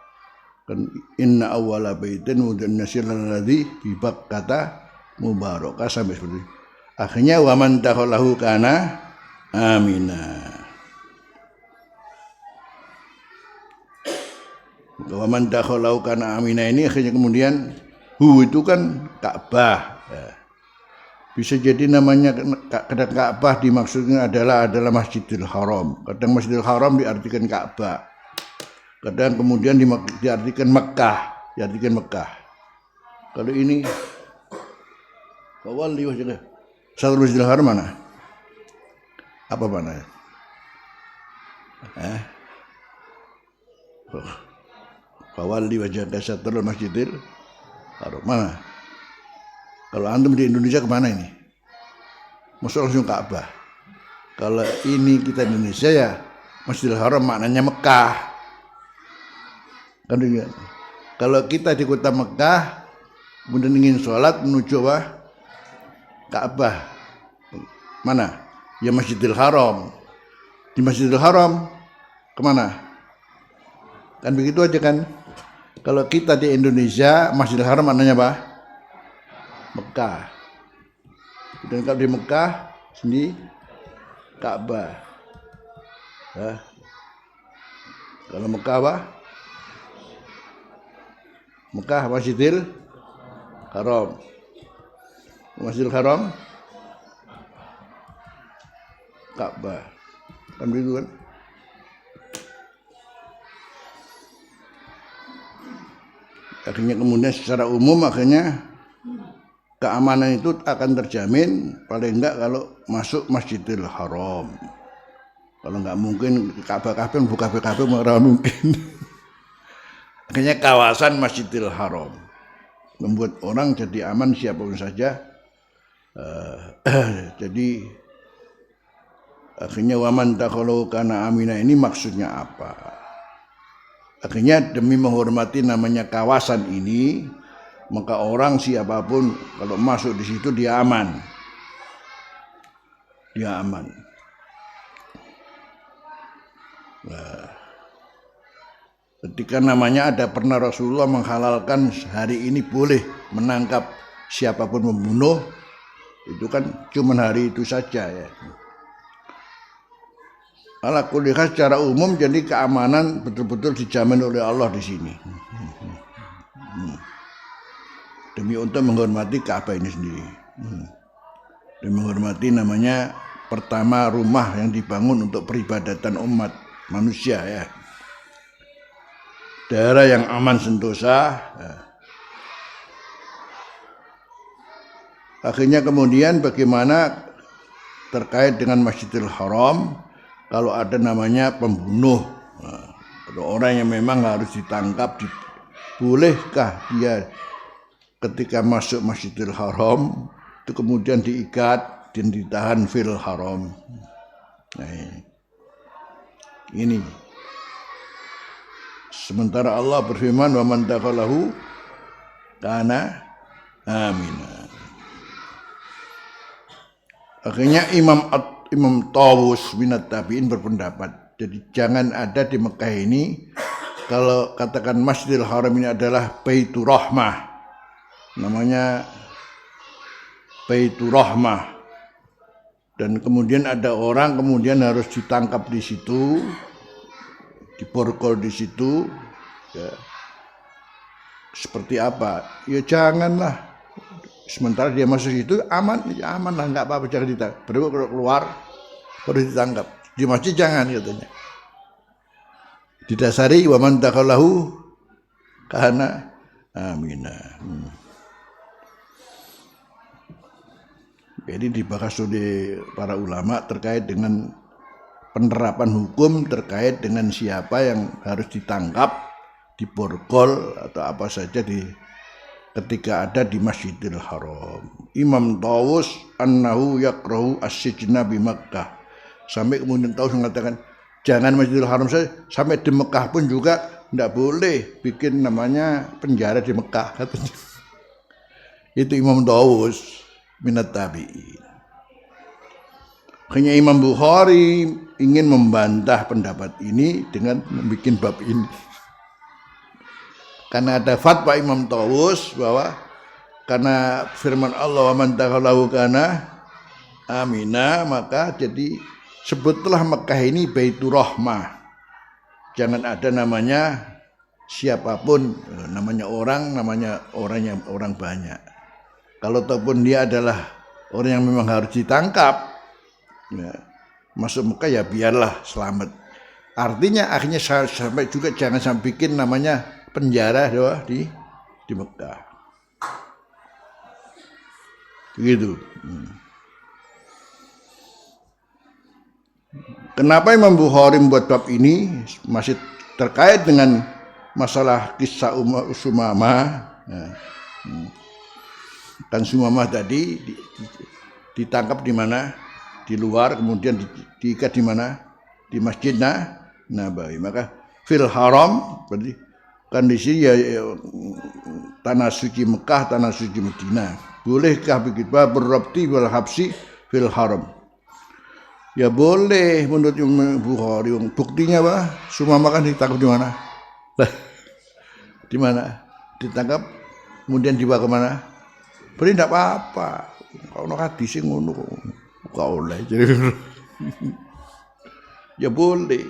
Kan inna awwala baitin wudi'a lin-nasi alladzi bi Bakkata mubarakah sampai seperti itu. Akhirnya wa man dakhalahu kana amina. Wa man dakhalahu kana amina ini akhirnya kemudian itu kan Ka'bah. Ya. Bisa jadi namanya kadang Ka'bah dimaksudnya adalah Masjidil Haram. Kadang Masjidil Haram diartikan Ka'bah. Kadang kemudian diartikan Mekah, Kalau ini Kawali wajah. Satu Masjidil Haram mana? Apa mana? Kawali wajah Satu Masjidil Haram mana? Kalau antum di Indonesia kemana ini? Masuk langsung Ka'bah. Kalau ini kita Indonesia ya Masjidil Haram maknanya Mekah. Kan demikian. Kalau kita di kota Mekah kemudian ingin sholat menuju Ka'bah, mana? Ya Masjidil Haram. Di Masjidil Haram kemana? Kan begitu aja kan. Kalau kita di Indonesia Masjidil Haram maknanya apa? Mekah. Dan kalau di Mekah sendiri Ka'bah. Ya. Kalau Mekah apa? Mekah Masjidil Haram. Masjidil Haram Ka'bah. Kan begitu kan? Akhirnya kemudian secara umum akhirnya keamanan itu akan terjamin paling enggak kalau masuk Masjidil Haram. Kalau enggak mungkin Ka'bah buka PKB malah mungkin. Akhirnya kawasan Masjidil Haram membuat orang jadi aman siapapun saja. Jadi akhirnya waman dakhalu kana amina ini maksudnya apa? Akhirnya demi menghormati namanya kawasan ini, maka orang siapapun kalau masuk di situ dia aman. Dia aman. Nah, ketika namanya ada pernah Rasulullah menghalalkan hari ini boleh menangkap siapapun membunuh, itu kan cuma hari itu saja ya. Ala kulli hal secara umum jadi keamanan betul-betul dijamin oleh Allah di sini. Demi untuk menghormati Ka'bah ini sendiri. Dan menghormati namanya pertama rumah yang dibangun untuk peribadatan umat manusia ya. Daerah yang aman sentosa. Ya. Akhirnya kemudian bagaimana terkait dengan Masjidil Haram kalau ada namanya pembunuh. Nah, ada orang yang memang harus ditangkap, bolehkah dia ketika masuk Masjidil Haram itu kemudian diikat dan ditahan fil haram. Nah, ini. Sementara Allah berfirman wa man dakhalahu kana amina. Akhirnya Imam Tawus bin Tabi'in berpendapat, jadi jangan ada di Mekah ini kalau katakan Masjidil Haram ini adalah Baitur Rahmah. Namanya Baitur Rahmah. Dan kemudian ada orang kemudian harus ditangkap di situ, diborgol di situ, ya. seperti apa? Ya janganlah. Sementara dia masuk itu aman, ya aman lah, nggak apa-apa, jangan ditangkap. Baru kalau keluar baru ditangkap. Di masjid jangan katanya. Didasari wa man taqallahu kana amina. Jadi dibahas oleh para ulama terkait dengan penerapan hukum terkait dengan siapa yang harus ditangkap, diborgol atau apa saja ketika ada di Masjidil Haram. Imam Tawus annahu yakrahu as-sijna bi Makkah. Sampai kemudian Tawus mengatakan jangan Masjidil Haram saja, sampai di Mekah pun juga tidak boleh bikin namanya penjara di Mekah katanya. Itu Imam Tawus minat tabi'in. Hanya Imam Bukhari ingin membantah pendapat ini dengan membuat bab ini. Karena ada fatwa Imam Tawus bahwa karena firman Allah wa man taqallahu kana amina, maka jadi sebutlah Mekah ini Baitur Rahmah. Jangan ada namanya siapapun, namanya orang yang orang banyak. Kalau ataupun dia adalah orang yang memang harus ditangkap, ya, masuk Mekah ya biarlah selamat. Artinya akhirnya sampai juga jangan sampai bikin namanya penjara doa di Mekah. Begitu. Kenapa Imam Bukhari membuat bab ini masih terkait dengan masalah kisah Sumamah. Kan Sumamah tadi ditangkap di mana? Di luar, kemudian diikat di mana? Di Masjid Nabawi. Maka fil haram berarti kan di sini ya tanah suci Mekah, tanah suci Madinah. Bolehkah begitu? Berrabti wal habsi fil haram. Ya boleh menurut Imam Bukhari. Buktinya apa? Sumamah kan ditangkap di mana? Di mana? Ditangkap kemudian dibawa ke mana? Beri tidak apa-apa. Kalau nak hadis ngono kok oleh. Jadi ya boleh.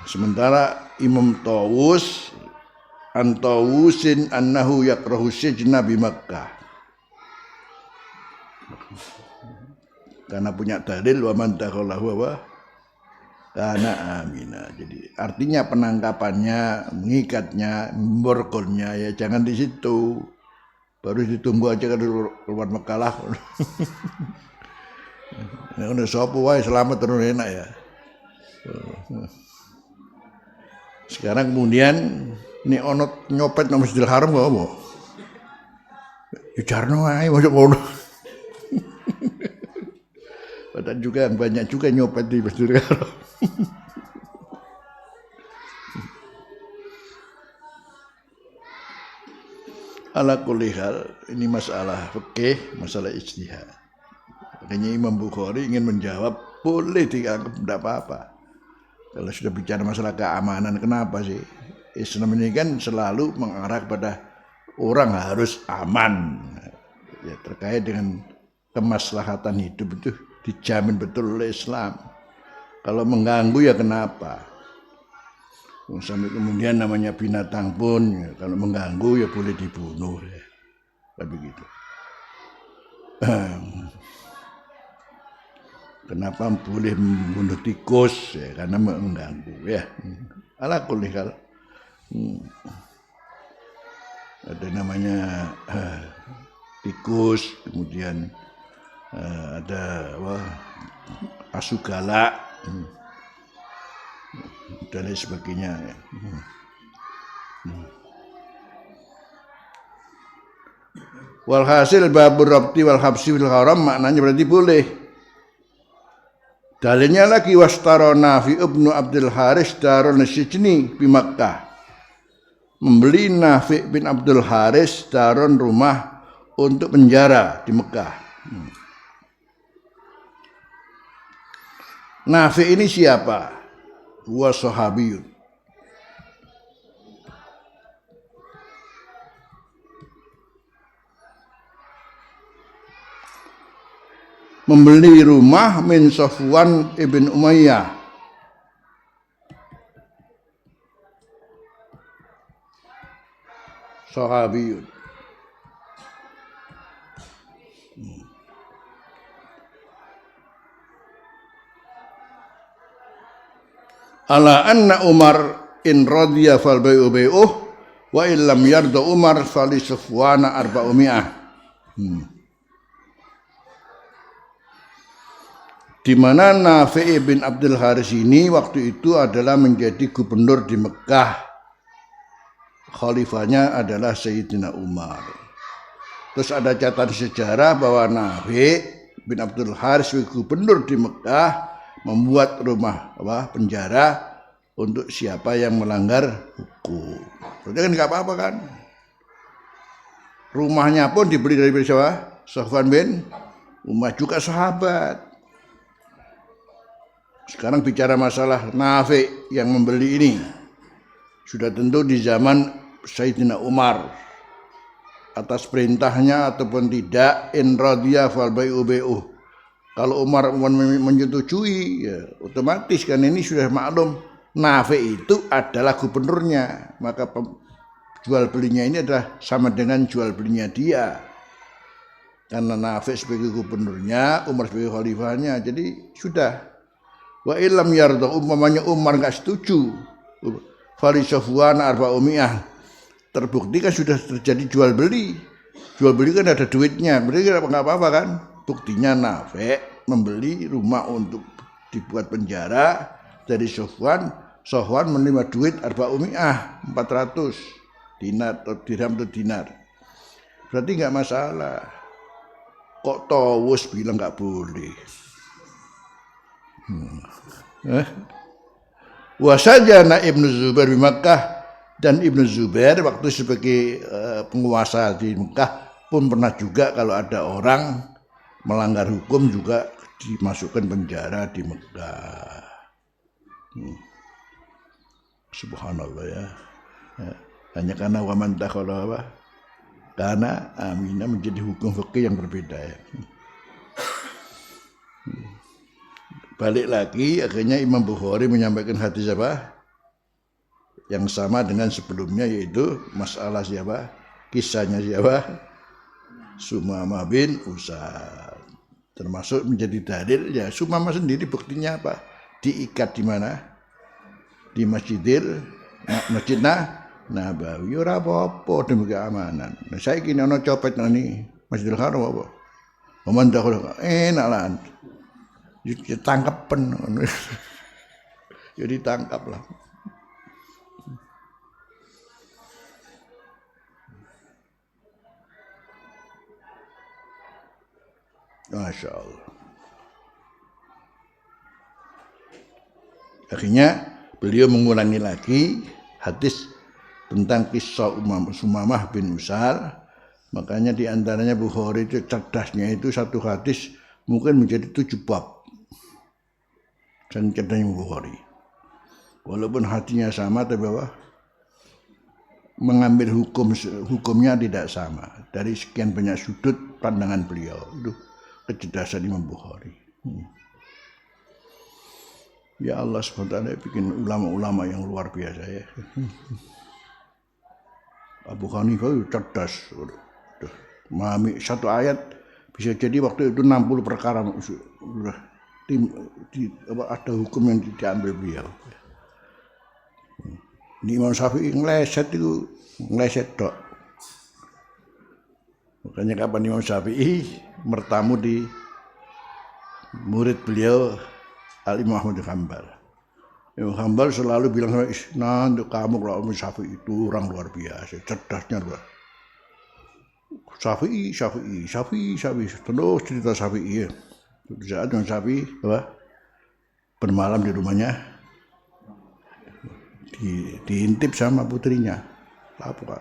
Sementara Imam Tawus Antawusin annahu yakrahu sijna bi Makkah. Karena punya dalil wa man taqallahu wa kana amina. Jadi artinya penangkapannya, mengikatnya, memborgolnya ya jangan di situ. Baru ditunggu aja kan keluar Mekah lah. Ya udah sapa wae selamat terus enak ya. Sekarang kemudian ini ono nyopet nang Masjidil Haram kok apa? Ya jarno ae masuk ngono. Padahal juga banyak juga nyopet di Masjidil Haram. Ala kulli hal, ini masalah fikih, masalah ijtihad. Makanya Imam Bukhari ingin menjawab boleh dianggap tidak apa-apa. Kalau sudah bicara masalah keamanan, kenapa sih? Islam ini kan selalu mengarah kepada orang harus aman. Ya, terkait dengan kemaslahatan hidup itu dijamin betul oleh Islam. Kalau mengganggu ya kenapa? Sampai kemudian namanya binatang pun ya, kalau mengganggu ya boleh dibunuh ya. Begitu. Kenapa boleh membunuh tikus ya, karena mengganggu ya. Ala kulli hal. Ada namanya tikus, kemudian ada asu galak dan lain sebagainya ya. Walhasil babur rabti wal habsi fil haram maknanya berarti boleh. Dalilnya lagi wastara Nafi ibnu Abdul Haris darun sijni di Makkah. Membeli Nafi bin Abdul Haris darun rumah untuk penjara di Mekah. Nafi ini siapa? Huwa sahabiyun. Membeli rumah min Safwan ibn Umayyah. sahabiyun. Ala anna Umar in radiya fal bai'u bai'uh wa illam yarda Umar fali Sufwana arba'umi'ah. Di mana Nafi' bin Abdul Haris ini waktu itu adalah menjadi gubernur di Mekah. Khalifahnya adalah Sayyidina Umar. Terus ada catatan sejarah bahwa Nafi' bin Abdul Haris sebagai gubernur di Mekah membuat rumah penjara untuk siapa yang melanggar hukum. Berarti kan nggak apa-apa kan? Rumahnya pun dibeli dari siapa? Sofwan bin Umar, juga sahabat. Sekarang bicara masalah Nafi' yang membeli ini, sudah tentu di zaman Sayyidina Umar, atas perintahnya ataupun tidak, in radhiya fal bai'u bai'uh. Kalau Umar menyetujui, ya otomatis kan ini sudah maklum Nafi' itu adalah gubernurnya, maka jual belinya ini adalah sama dengan jual belinya dia. Karena Nafi' sebagai gubernurnya, Umar sebagai khalifahnya, jadi sudah. Wa illam yarda, umpamanya Umar enggak setuju, fali Sufwan arba'umi'ah, terbukti kan sudah terjadi jual beli. Jual beli kan ada duitnya, berarti enggak apa-apa kan? Buktinya Nafi' membeli rumah untuk dibuat penjara dari Sufwan menerima duit arba'umi'ah, 400 dinar atau dirham atau dinar. Berarti enggak masalah. Kok Tawus bilang enggak boleh? Wasajana Ibnu Zubair di Makkah, dan Ibnu Zubair waktu sebagai penguasa di Mekah pun pernah juga kalau ada orang melanggar hukum juga dimasukkan penjara di Mekah. Subhanallah ya. Hanya karena waman takhala apa? Karena aminah menjadi hukum fikih yang berbeda ya. Balik lagi, akhirnya Imam Bukhari menyampaikan hadis apa? Yang sama dengan sebelumnya, yaitu masalah siapa? Kisahnya siapa? Sumamah bin Usal. Termasuk menjadi dalil, ya Sumamah sendiri buktinya apa? Diikat di mana? Di Masjid Nabawi. Ora apa-apa demi keamanan. Nah, saya kini ana copet nang Masjidil Haram apa? Memandang enak lah. Ditangkapen, ya ditangkap lah. Masya Allah. Akhirnya beliau mengulangi lagi hadis tentang kisah Sumamah bin Usal. Makanya diantaranya Bukhari itu cerdasnya itu satu hadis mungkin menjadi 7 bab. Dan cerdasnya Bukhari. Walaupun hatinya sama, tapi apa? Mengambil hukumnya tidak sama. Dari sekian banyak sudut pandangan beliau. Itu kecerdasan Imam Bukhari. Ya Allah SWT bikin ulama-ulama yang luar biasa ya. Abu Hanifah itu cerdas. Memahami satu ayat bisa jadi waktu itu 60 perkara sudah ada hukum yang diambil beliau. Ini Imam Syafi'i ngeleset tok. Makanya kapan Imam Syafi'i bertamu di murid beliau Al-Imam Ahmad bin Hanbal. Imam Hanbal selalu bilang sama untuk kamu kalau Imam Syafi'i itu orang luar biasa, cerdasnya luar. Syafi'i terus cerita Syafi'i ya. Suatu saat Imam Syafi'i bermalam di rumahnya, diintip sama putrinya. Apa?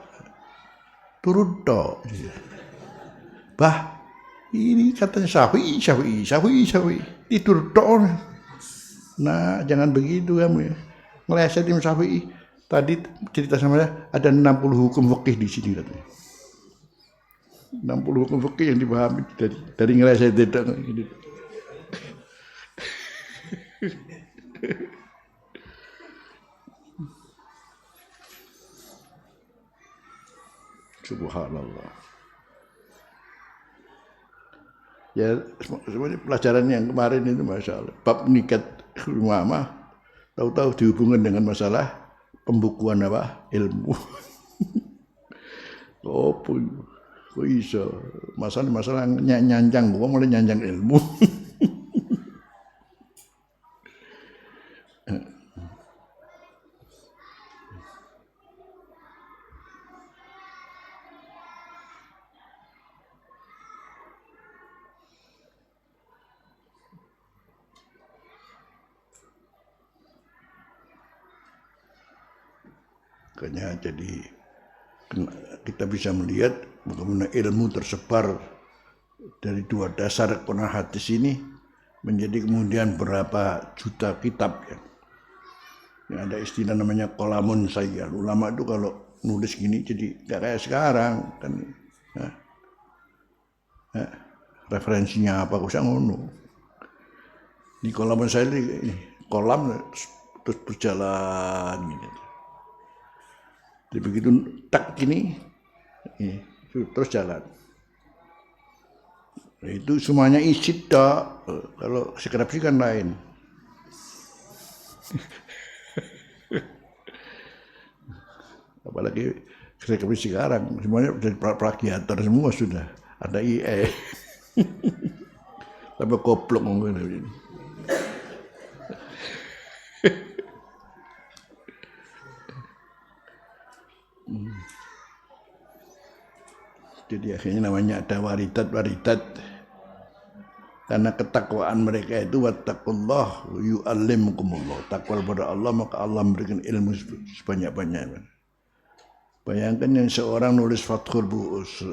Turun tok. Bah, ini katanya Syafi'i. Tidur tok. Nah, jangan begitu kamu ya. Ngeleset Imam Syafi'i. Tadi cerita sama saya ada 60 hukum fikih di sini katanya. 60 hukum fikih yang dipahami dari ngeleset tidak gitu. Subhanallah. Ya sebenarnya pelajaran yang kemarin itu Masya Allah. Bab nikat mama tahu-tahu dihubungkan dengan masalah pembukuan apa ilmu. Oh pun kok iso masalah nyanjang gua mulai nyanjang ilmu. Makanya jadi kita bisa melihat bagaimana ilmu tersebar dari dua dasar Quran hadis ini menjadi kemudian berapa juta kitab ya. Yang ada istilah namanya qalamun sayyar. Ulama itu kalau nulis gini jadi gak kayak sekarang kan. Referensinya apa kok ngono. Di qalamun sayyar ini kolam terus berjalan gitu. Jadi begitu tak gini, terus jalan. Nah, itu semuanya isi tak. Kalau skripsi kan lain. Apalagi skripsi sekarang, semuanya dari plagiator semua sudah. Ada IE. Tambah goblok ngomong ini. Jadi akhirnya namanya ada waridat karena ketakwaan mereka itu wattaqullah yu'allimukumullah. Takwa kepada Allah maka Allah memberikan ilmu sebanyak-banyaknya. Bayangkan yang seorang nulis Fathul Bu'us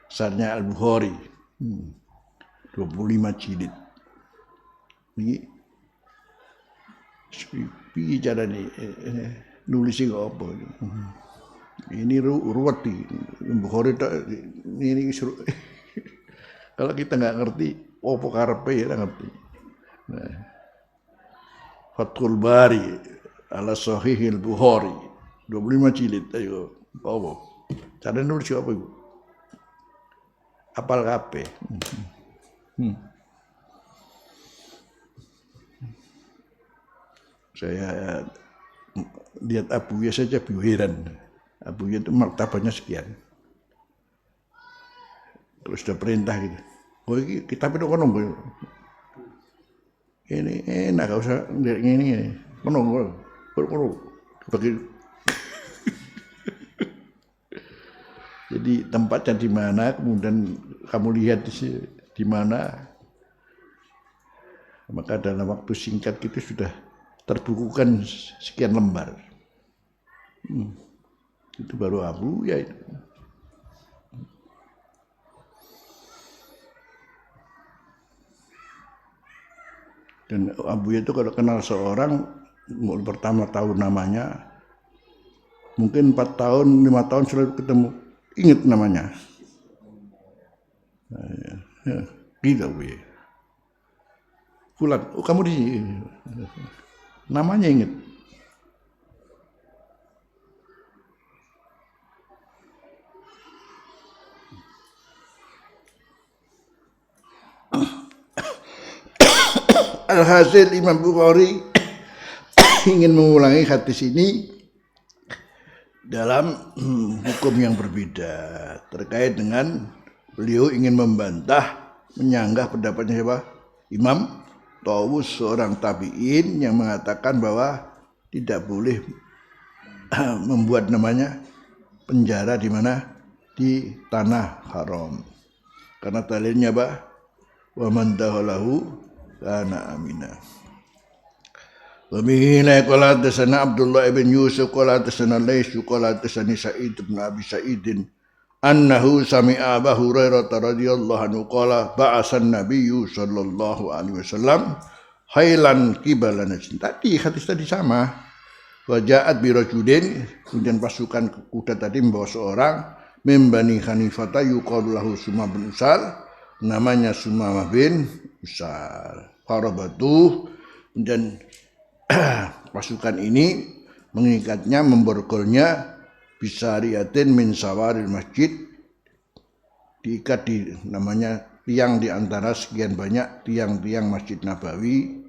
Sarnya Al-Bukhari 25 jilid. Ini piye carane nulis iki apa? Ini ruwet di Bukhari ini kalau kita nggak ngerti apa karepe ya ngerti. Nah, Fathul Bari ala Sahihil Bukhari 25 jilid ayo apa? Cara nulis apa iku? Apal kabeh. Saya lihat Abuya saja heran. Abuya itu martabatnya sekian. Terus sudah perintah gitu. Oh ini kitab itu kono. Ini enak gak usah ini. Kono. Bagi. Jadi tempatnya di mana, kemudian kamu lihat di mana. Maka dalam waktu singkat itu sudah terbukukan sekian lembar. Itu baru Abuya itu. Dan Abuya itu kalau kenal seorang pertama tahu namanya, mungkin 4 tahun, 5 tahun selalu ketemu, ingat namanya. Gitu Abuya. Fulan, oh kamu di sini. Namanya ingat. Alhasil Imam Bukhari ingin mengulangi hadis ini dalam hukum yang berbeda terkait dengan beliau ingin membantah, menyanggah pendapatnya siapa? Imam Tawus, seorang tabi'in yang mengatakan bahwa tidak boleh membuat namanya penjara di mana? Di tanah haram. Karena dalilnya apa? Wa man dakhalahu kana amina. Wa bihi qala hadatsana Abdullah ibn Yusuf qala hadatsana Laits qala hadatsani Sa'id bin Abi Sa'id annahu sami'a Abu Hurairah radhiyallahu anhu qala ba'asan nabiyyu sallallahu alaihi wasallam hailan qibala Najd. Tadi hadis tadi sama. Wa ja'at bi rajulin, kemudian pasukan kuda tadi membawa seorang min Bani Hanifah yuqalu lahu Sumamah bin Usal, namanya Sumamah bin Usal. Farabatu, dan pasukan ini mengikatnya, memborgolnya bisariyatin min sawaril masjid, diikat di namanya tiang di antara sekian banyak tiang-tiang Masjid Nabawi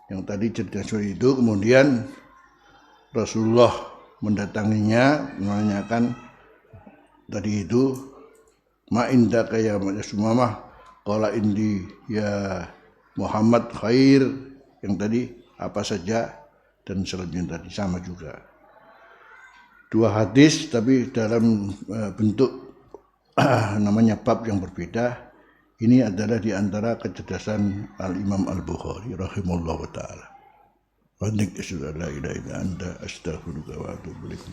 yang tadi cerita seperti itu. Kemudian Rasulullah mendatanginya, menanyakan tadi itu, ma indaka ya Sumamah, qala indi ya Muhammad khair, yang tadi apa saja, dan selanjutnya tadi sama juga. Dua hadis tapi dalam bentuk namanya bab yang berbeda. Ini adalah di antara kecerdasan Al-Imam Al-Bukhari rahimahullah ta'ala. Wa la ilaha illa anta astaghfiruka wa atubu ilaik.